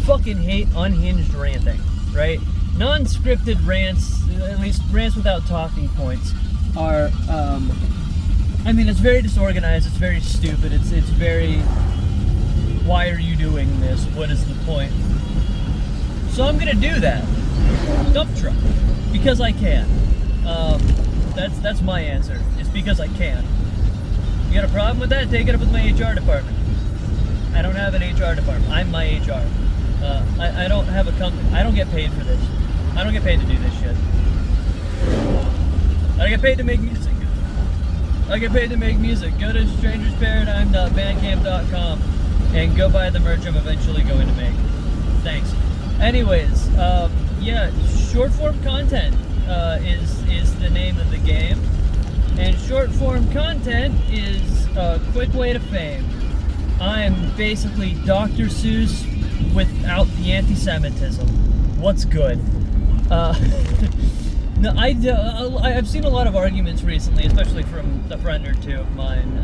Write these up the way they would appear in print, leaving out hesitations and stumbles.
fucking hate unhinged ranting, right? Non-scripted rants, at least rants without talking points, are, I mean, it's very disorganized, it's very stupid, it's very, why are you doing this? What is the point? So I'm gonna do that. Dump truck. Because I can. That's my answer. It's because I can. You got a problem with that? Take it up with my HR department. I don't have an HR department. I'm my HR. I don't have a company. I don't get paid for this. I don't get paid to do this shit. I get paid to make music. I get paid to make music. Go to strangersparadigm.bandcamp.com and go buy the merch I'm eventually going to make. Thanks. Anyways, yeah, short form content is the name of the game, and short form content is a quick way to fame. I'm basically Dr. Seuss without the anti-Semitism. What's good? No, I've seen a lot of arguments recently, especially from a friend or two of mine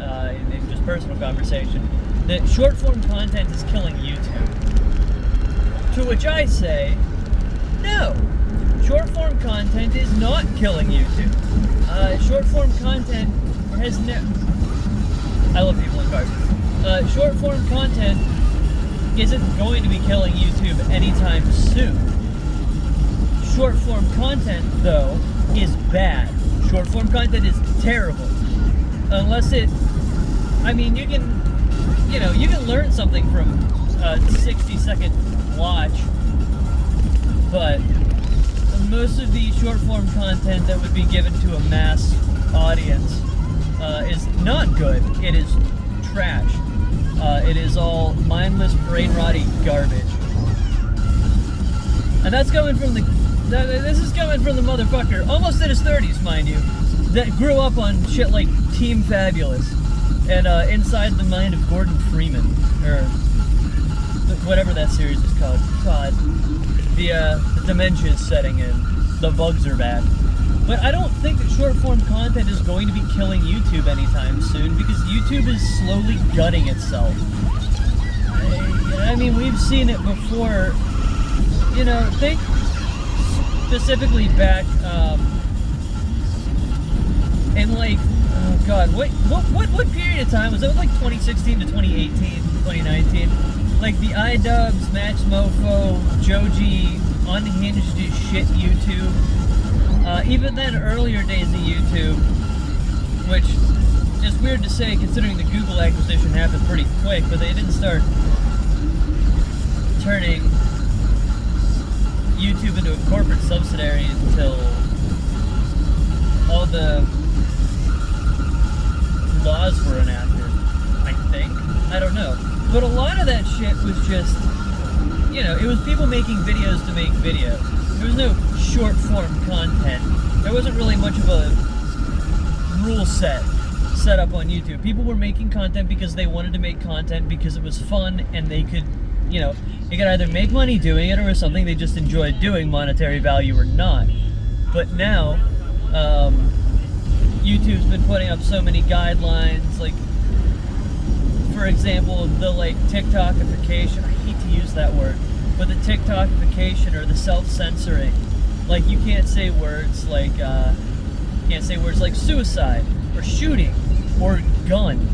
in just personal conversation, that short form content is killing YouTube. To which I say, no. Short form content is not killing YouTube. Short form content has I love people in cars. Short form content isn't going to be killing YouTube anytime soon. Short form content, though, is bad. Short form content is terrible. Unless it, I mean, you can learn something from a 60-second watch, but most of the short form content that would be given to a mass audience is not good. It is trash. It is all mindless, brain-rotty garbage. And that's coming from this is coming from the motherfucker, almost in his 30s, mind you, that grew up on shit like Team Fabulous and Inside the Mind of Gordon Freeman, or whatever that series is called. God, the dementia is setting in. The bugs are back. But I don't think that short form content is going to be killing YouTube anytime soon, because YouTube is slowly gutting itself. I mean, we've seen it before. You know, think specifically back in like, oh god, what period of time was that? Like 2016 to 2018, 2019? Like the iDubbbz, Max Mofo, Joji, unhinged as shit YouTube. Even then, earlier days of YouTube, which is weird to say considering the Google acquisition happened pretty quick, but they didn't start turning YouTube into a corporate subsidiary until all the laws were enacted, I think. I don't know. But a lot of that shit was just, you know, it was people making videos to make videos. There was no short form content. There wasn't really much of a rule set up on YouTube. People were making content because they wanted to make content because it was fun and they could, you know, you could either make money doing it or something they just enjoyed doing, monetary value or not. But now, YouTube's been putting up so many guidelines, like, for example, the, like, TikTokification, I hate to use that word, but the TikTokification or the self-censoring. Like, you can't say words like, suicide, or shooting, or gun.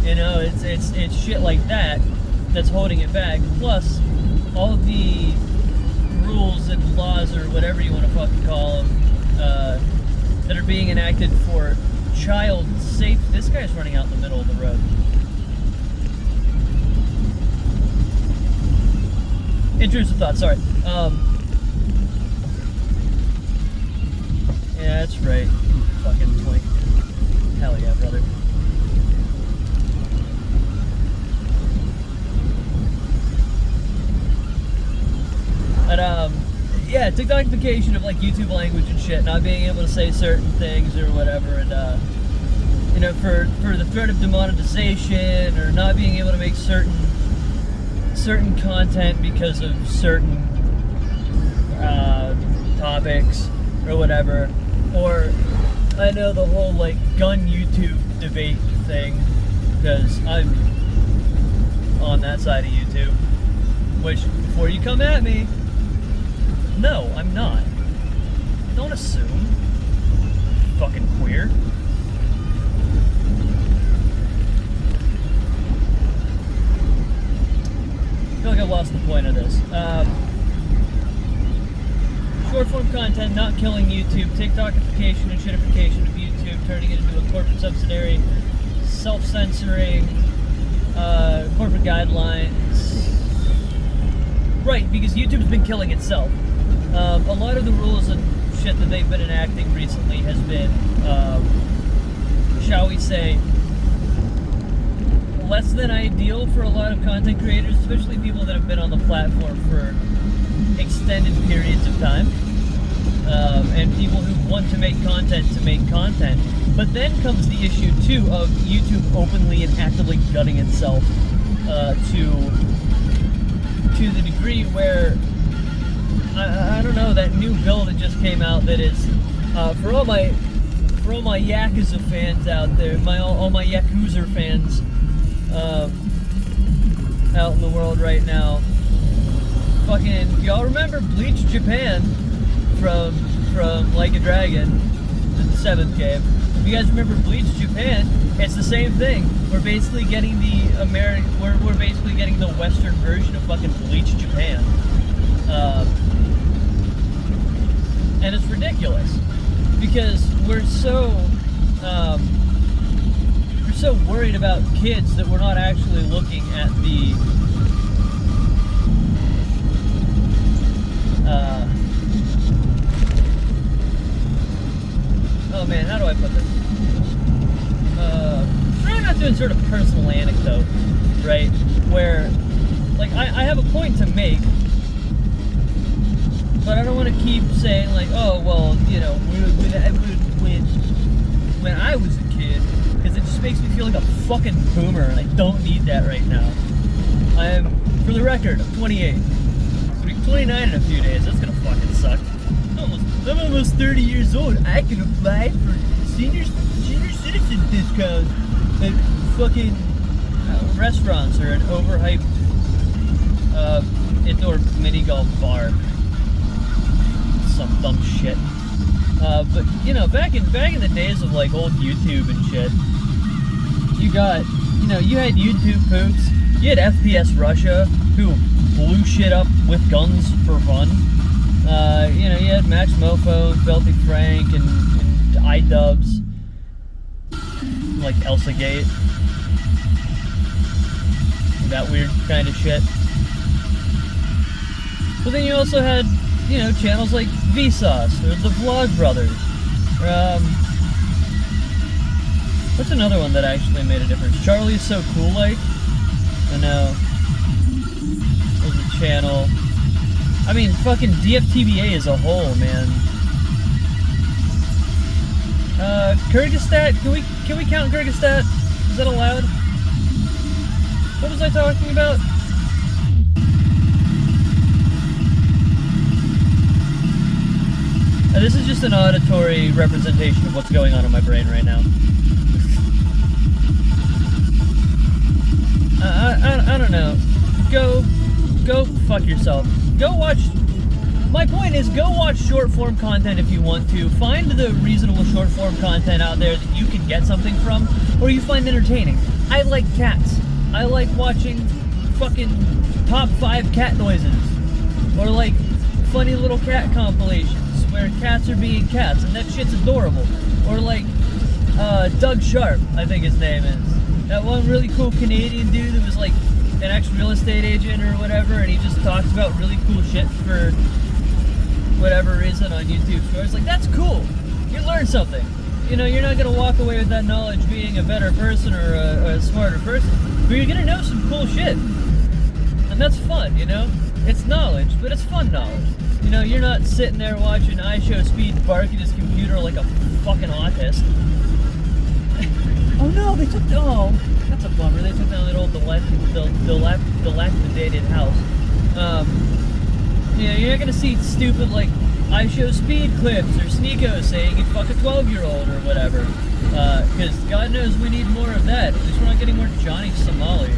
You know, it's shit like that that's holding it back. Plus, all of the rules and laws, or whatever you want to fucking call them, that are being enacted for child safe. This guy's running out in the middle of the road. Intrusive thoughts, sorry. Yeah, that's right, you fucking twink. Hell yeah, brother. But, yeah, TikTokification of, like, YouTube language and shit, not being able to say certain things or whatever, and, you know, for the threat of demonetization, or not being able to make certain content because of certain topics or whatever. Or I know the whole like gun YouTube debate thing, because I'm on that side of YouTube, Which, before you come at me, no, I'm not. Don't assume. Fucking queer. I feel like I lost the point of this. Short form content not killing YouTube, TikTokification and shitification of YouTube, turning it into a corporate subsidiary, self-censoring, corporate guidelines. Right, because YouTube's been killing itself. A lot of the rules and shit that they've been enacting recently has been, shall we say, less than ideal for a lot of content creators, especially people that have been on the platform for extended periods of time, and people who want to make content. But then comes the issue too of YouTube openly and actively gutting itself to the degree where I don't know, that new bill that just came out that is for all my Yakuza fans out there, all my Yakuza fans out in the world right now. Fucking, y'all remember Bleach Japan from Like a Dragon, the 7th game? If you guys remember Bleach Japan, it's the same thing. We're basically getting we're basically getting the Western version of fucking Bleach Japan, and it's ridiculous because we're so worried about kids that we're not actually looking at the oh man, how do I put this? Try not to insert a personal anecdote, right? Where, like, I have a point to make, but I don't want to keep saying, like, oh, well, you know, when I was a kid, because it just makes me feel like a fucking boomer, and I don't need that right now. I am, for the record, I'm 28. I'll be 29 in a few days. That's gonna fucking suck. I'm almost 30 years old. I can apply for senior citizen discounts at fucking restaurants or an overhyped indoor mini golf bar. Some dumb shit. But you know, back in the days of like old YouTube and shit, you had YouTube poops. You had FPS Russia, who blew shit up with guns for fun. You had Match Mofo and Filthy Frank and iDubbbz, like Elsa Gate, that weird kind of shit. But then you also had, channels like Vsauce or the Vlog Brothers. What's another one that actually made a difference? Charlie's So Cool Like. I know. There's a channel. I mean, fucking DFTBA as a whole, man. Kyrgyzstan, can we count Kyrgyzstan? Is that allowed? What was I talking about? This is just an auditory representation of what's going on in my brain right now. I don't know. Go fuck yourself. Go watch. My point is, go watch short form content if you want to. Find the reasonable short form content out there that you can get something from, or you find entertaining. I like cats. I like watching fucking top 5 cat noises, or like funny little cat compilations where cats are being cats, and that shit's adorable. Or like Doug Sharp, I think his name is. That one really cool Canadian dude that was like an ex-real estate agent or whatever, and he just talks about really cool shit for whatever reason on YouTube Shorts. Like, that's cool. You learn something. You're not gonna walk away with that knowledge being a better person or a smarter person, but you're gonna know some cool shit. And that's fun, It's knowledge, but it's fun knowledge. You're not sitting there watching IShowSpeed bark at his computer like a fucking autist. Oh no, that's a bummer. They took down that old dilapidated house. You're not gonna see stupid like IShowSpeed clips or Sneeko saying he'd fuck a 12-year-old or whatever. Because God knows we need more of that. At least we're not getting more Johnny Somali.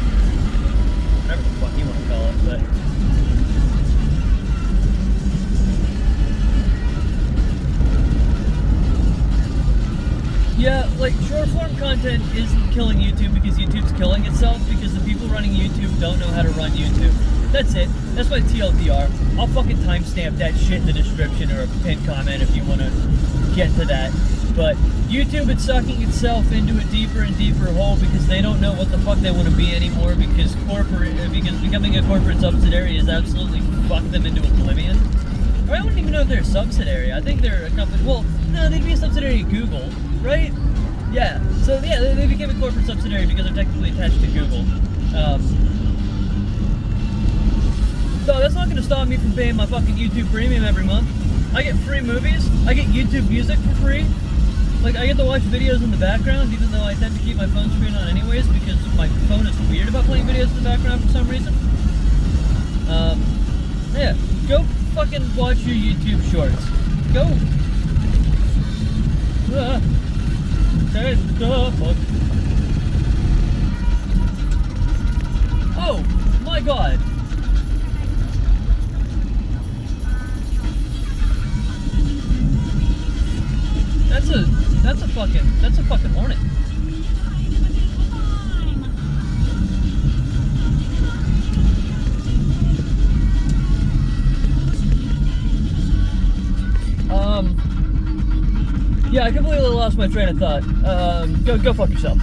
Whatever the fuck you want to call it, but content isn't killing YouTube because YouTube's killing itself because the people running YouTube don't know how to run YouTube. That's it. That's my TLDR. I'll fucking timestamp that shit in the description or a pinned comment if you want to get to that. But YouTube is sucking itself into a deeper and deeper hole because they don't know what the fuck they want to be anymore because becoming a corporate subsidiary has absolutely fucked them into oblivion. Or I wouldn't even know if they're a subsidiary. I think they're a company. Well, no, they'd be a subsidiary of Google, right? Yeah. So yeah, they became a corporate subsidiary because they're technically attached to Google. So that's not going to stop me from paying my fucking YouTube Premium every month. I get free movies. I get YouTube Music for free. Like, I get to watch videos in the background, even though I tend to keep my phone screen on anyways, because my phone is weird about playing videos in the background for some reason. Yeah, go fucking watch your YouTube shorts. Go. Oh, my God. That's a fucking hornet. Yeah, I completely lost my train of thought. Go fuck yourself.